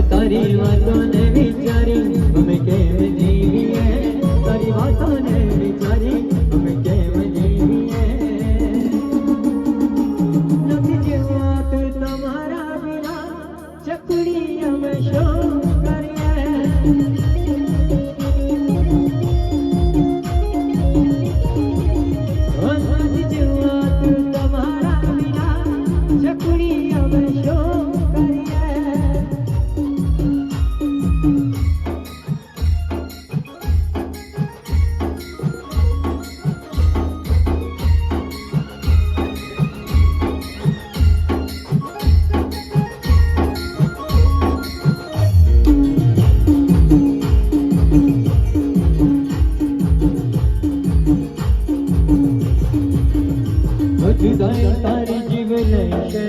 તારી વાતોને વિચારી અમે કેમ જીવીએ, તારી વાતોને વિચારી અમે કેમ જીવીએ. નથી જીવાતું તમારા વિના, ચકડી અમે શું કરીએ. નથી જીવાતું તમારા વિના, ચકડી અમે શું કરીએ. તારી જીવ લઈશે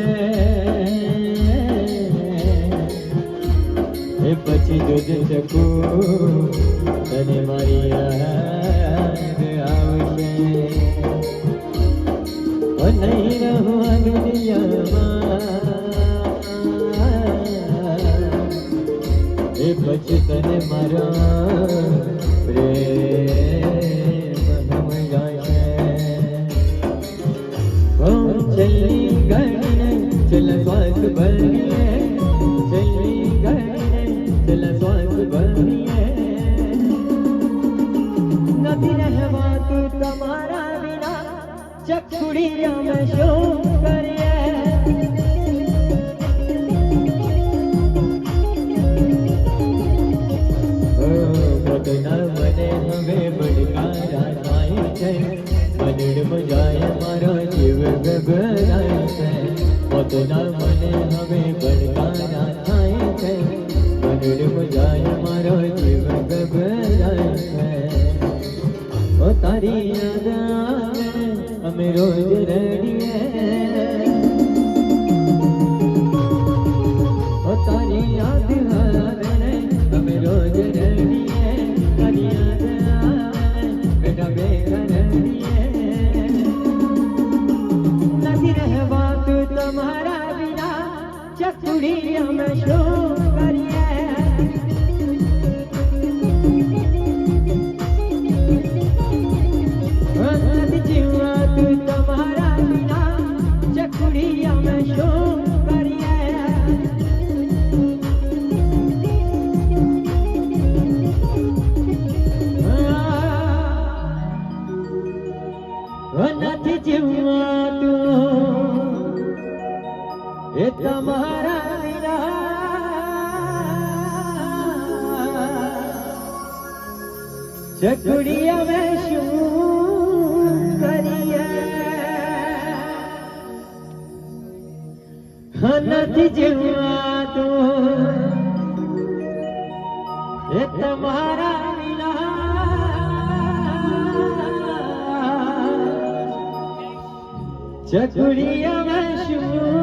એ પછી જોજે શકું તને મારી યાદ આવશે. નહીં રહું આ દુનિયામાં એ પછી તને મારા પ્રેમ જાય. चली गए चल स्वार्थ भरिए, चली गए चल स्वार्थ भरिए. નથી રહેવાતું તમારા વિના, ચકડી અમે શું કરીએ. પોતાના મને હવે બળકારા થાય છે, મનડ મજાય મારો જીવ ગભરાય છે. પોતાના મને હવે બળકારા થાય છે, મનડ મજાય મારો જીવ ગભરાય છે. ઓ તારી યાદ આવે અમે રોજ રડીએ, ઓ તારી યાદ આવે અમે રોજ રડીએ. તારી યાદ આવે બેટા બેટા રડીએ. નથી રહેવાતું તમારા વિના, ચકડી અમે શું કરીએ. નથી જીવાતું તમારા વિના, ચકડી અમે શું કરીએ. નથી જીવાતું એ તમારા વિના, ચકડી અમે શું કરીએ. નથી જીવાતું એ તમારા વિના, ચકડી અમે શું